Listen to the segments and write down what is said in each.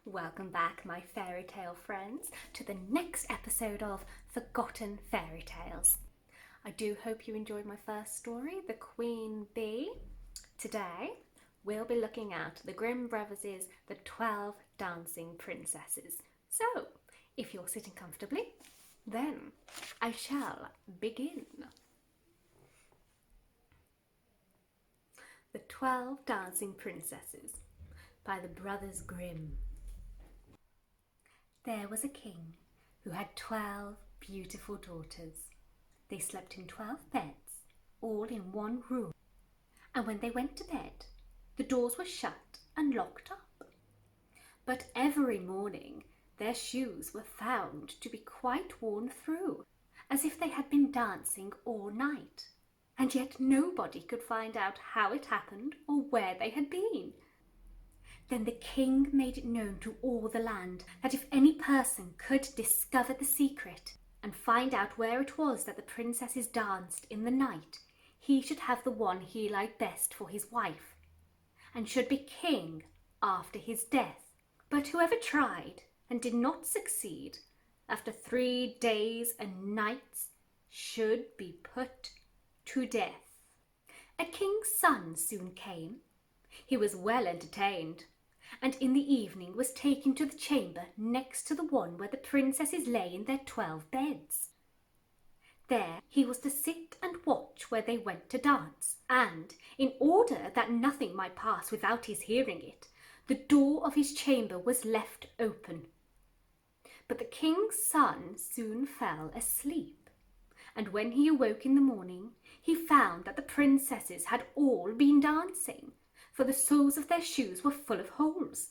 Welcome back, my fairy tale friends, to the next episode of Forgotten Fairy Tales. I do hope you enjoyed my first story, The Queen Bee. Today, we'll be looking at the Grimm brothers' The 12 Dancing Princesses. So, if you're sitting comfortably, then I shall begin. The 12 Dancing Princesses by the Brothers Grimm. There was a king who had 12 beautiful daughters. They slept in 12 beds, all in one room. And when they went to bed, the doors were shut and locked up. But every morning their shoes were found to be quite worn through, as if they had been dancing all night. And yet nobody could find out how it happened or where they had been. Then the king made it known to all the land that if any person could discover the secret and find out where it was that the princesses danced in the night, he should have the one he liked best for his wife, and should be king after his death. But whoever tried and did not succeed, after 3 days and nights, should be put to death. A king's son soon came. He was well entertained, and in the evening was taken to the chamber next to the one where the princesses lay in their 12 beds. There he was to sit and watch where they went to dance, and, in order that nothing might pass without his hearing it, the door of his chamber was left open. But the king's son soon fell asleep, and when he awoke in the morning, he found that the princesses had all been dancing, for the soles of their shoes were full of holes.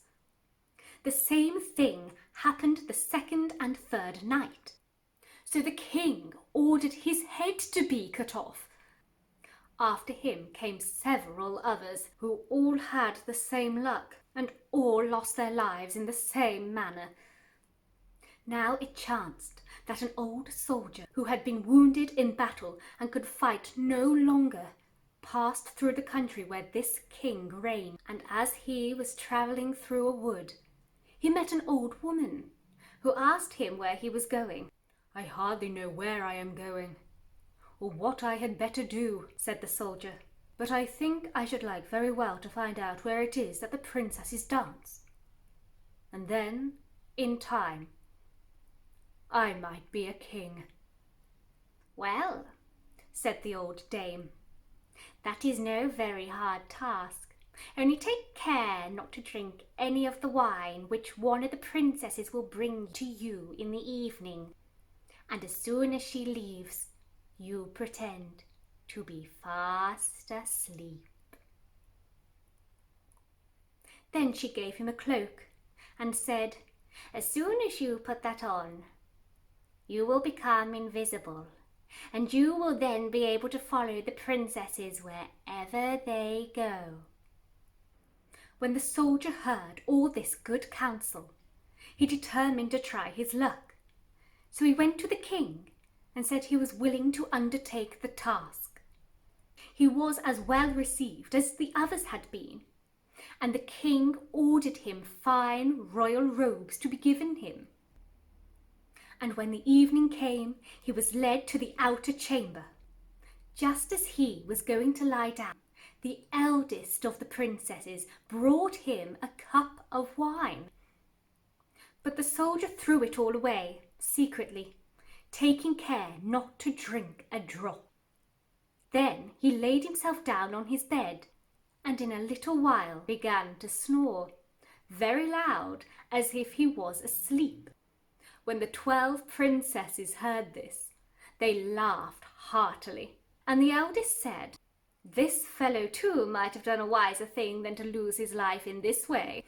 The same thing happened the second and third night. So the king ordered his head to be cut off. After him came several others who all had the same luck and all lost their lives in the same manner. Now it chanced that an old soldier who had been wounded in battle and could fight no longer passed through the country where this king reigned, and as he was travelling through a wood, he met an old woman who asked him where he was going. "I hardly know where I am going, or what I had better do," said the soldier, "but I think I should like very well to find out where it is that the princesses dance, and then, in time, I might be a king." "Well," said the old dame, "that is no very hard task. Only take care not to drink any of the wine which one of the princesses will bring to you in the evening. And as soon as she leaves, you pretend to be fast asleep." Then she gave him a cloak and said, "As soon as you put that on, you will become invisible, and you will then be able to follow the princesses wherever they go." When the soldier heard all this good counsel, he determined to try his luck. So he went to the king and said he was willing to undertake the task. He was as well received as the others had been, and the king ordered him fine royal robes to be given him. And when the evening came, he was led to the outer chamber. Just as he was going to lie down, the eldest of the princesses brought him a cup of wine. But the soldier threw it all away, secretly, taking care not to drink a drop. Then he laid himself down on his bed, and in a little while began to snore, very loud, as if he was asleep. When the 12 princesses heard this, they laughed heartily, and the eldest said, "This fellow too might have done a wiser thing than to lose his life in this way."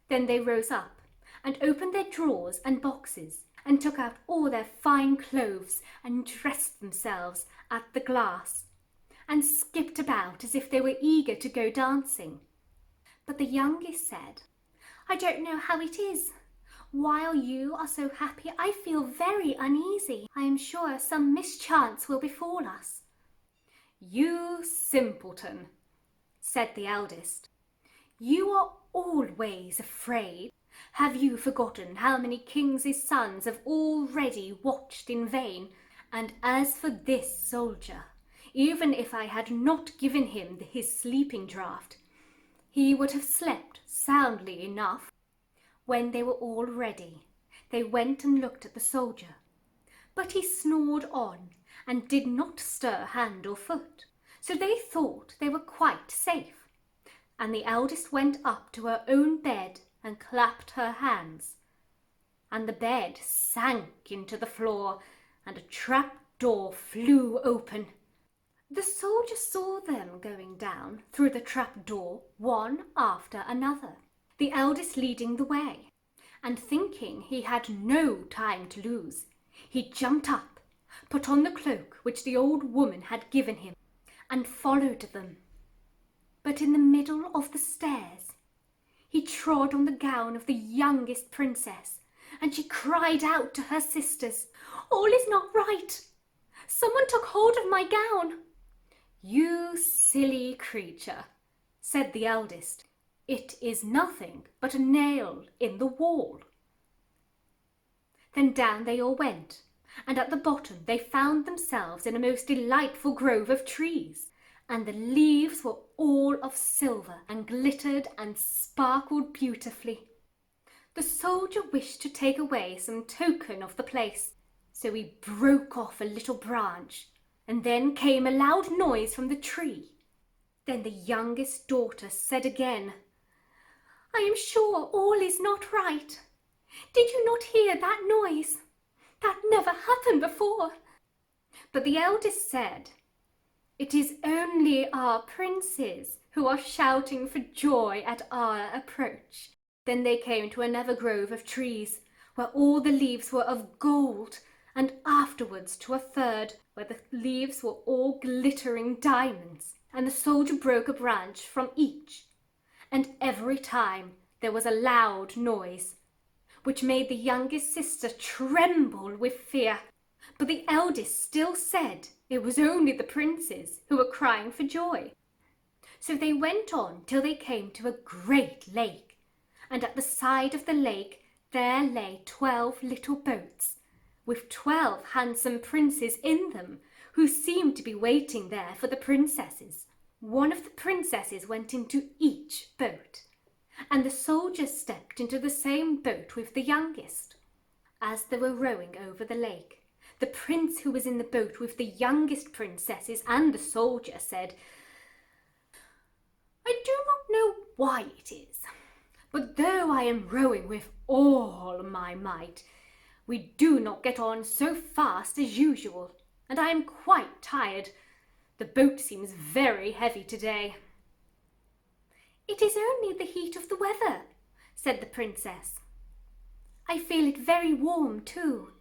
Then they rose up and opened their drawers and boxes and took out all their fine clothes and dressed themselves at the glass and skipped about as if they were eager to go dancing. But the youngest said, "I don't know how it is. While you are so happy, I feel very uneasy. I am sure some mischance will befall us." "You simpleton," said the eldest. You are always afraid. Have you forgotten how many kings' sons have already watched in vain? And as for this soldier, even if I had not given him his sleeping draught, he would have slept soundly enough. When they were all ready, they went and looked at the soldier, but he snored on and did not stir hand or foot, so they thought they were quite safe. And the eldest went up to her own bed and clapped her hands, and the bed sank into the floor, and a trap door flew open. The soldier saw them going down through the trap door, one after another, the eldest leading the way, and thinking he had no time to lose, he jumped up, put on the cloak which the old woman had given him, and followed them. But in the middle of the stairs, he trod on the gown of the youngest princess, and she cried out to her sisters, "All is not right! Someone took hold of my gown!" "You silly creature," said the eldest, "it is nothing but a nail in the wall." Then down they all went, and at the bottom they found themselves in a most delightful grove of trees, and the leaves were all of silver and glittered and sparkled beautifully. The soldier wished to take away some token of the place, so he broke off a little branch, and then came a loud noise from the tree. Then the youngest daughter said again, "I am sure all is not right. Did you not hear that noise? That never happened before." But the eldest said, "It is only our princes who are shouting for joy at our approach." Then they came to another grove of trees, where all the leaves were of gold, and afterwards to a third, where the leaves were all glittering diamonds, and the soldier broke a branch from each. And every time there was a loud noise, which made the youngest sister tremble with fear. But the eldest still said it was only the princes who were crying for joy. So they went on till they came to a great lake, and at the side of the lake there lay 12 little boats, with 12 handsome princes in them, who seemed to be waiting there for the princesses. One of the princesses went into each boat, and the soldier stepped into the same boat with the youngest. As they were rowing over the lake, the prince who was in the boat with the youngest princesses and the soldier said, "I do not know why it is, but though I am rowing with all my might, we do not get on so fast as usual, and I am quite tired. The boat seems very heavy today." "It is only the heat of the weather," said the princess. "I feel it very warm too."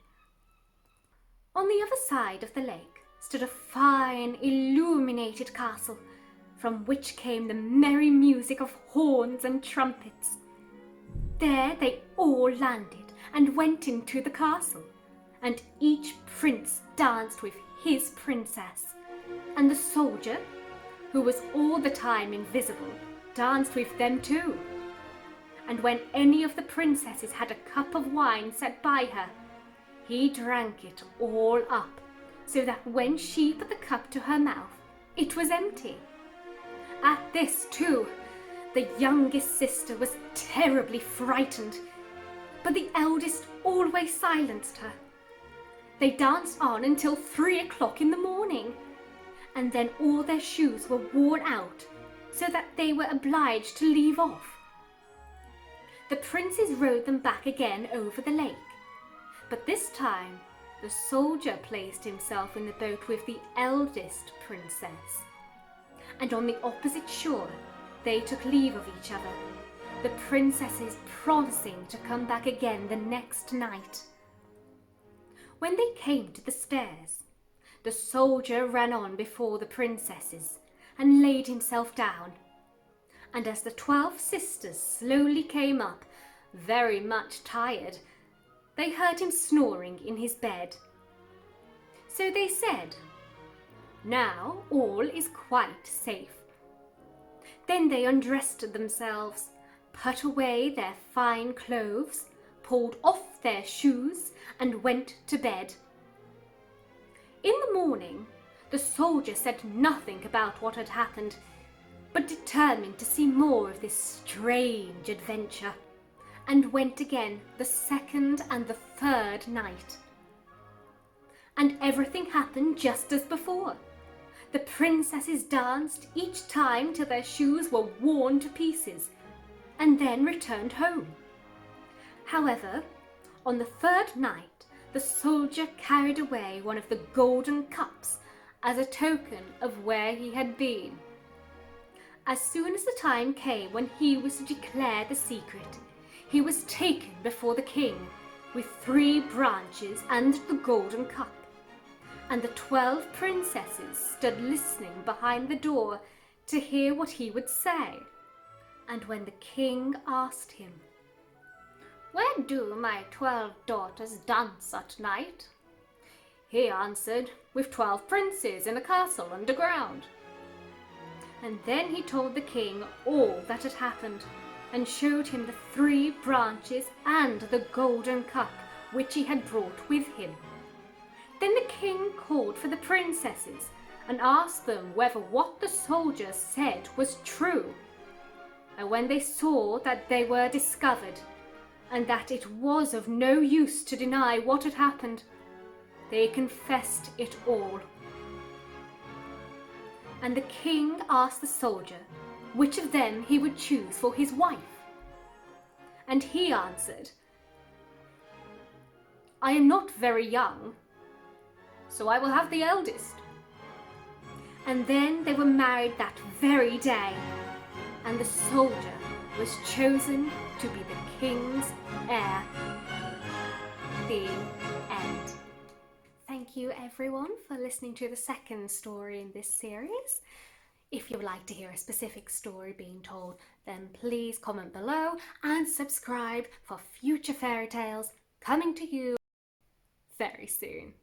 On the other side of the lake stood a fine illuminated castle, from which came the merry music of horns and trumpets. There they all landed and went into the castle, and each prince danced with his princess, and the soldier, who was all the time invisible, danced with them too. And when any of the princesses had a cup of wine set by her, he drank it all up, so that when she put the cup to her mouth, it was empty. At this too, the youngest sister was terribly frightened, but the eldest always silenced her. They danced on until 3 o'clock in the morning, and then all their shoes were worn out, so that they were obliged to leave off. The princes rowed them back again over the lake, but this time the soldier placed himself in the boat with the eldest princess, and on the opposite shore they took leave of each other, the princesses promising to come back again the next night. When they came to the stairs, the soldier ran on before the princesses and laid himself down, and as the 12 sisters slowly came up, very much tired, they heard him snoring in his bed. So they said, "Now all is quite safe." Then they undressed themselves, put away their fine clothes, pulled off their shoes, and went to bed. In the morning, the soldier said nothing about what had happened, but determined to see more of this strange adventure, and went again the second and the third night. And everything happened just as before. The princesses danced each time till their shoes were worn to pieces, and then returned home. However, on the third night, the soldier carried away one of the golden cups as a token of where he had been. As soon as the time came when he was to declare the secret, he was taken before the king with 3 branches and the golden cup. And the 12 princesses stood listening behind the door to hear what he would say. And when the king asked him, "Where do my 12 daughters dance at night?" he answered, "With 12 princes in a castle underground." And then he told the king all that had happened, and showed him the 3 branches and the golden cup which he had brought with him. Then the king called for the princesses and asked them whether what the soldier said was true. And when they saw that they were discovered, and that it was of no use to deny what had happened, they confessed it all. And the king asked the soldier which of them he would choose for his wife. And he answered, "I am not very young, so I will have the eldest." And then they were married that very day, and the soldier was chosen to be the king's heir. The end. Thank you everyone for listening to the second story in this series. If you would like to hear a specific story being told, then please comment below and subscribe for future fairy tales coming to you very soon.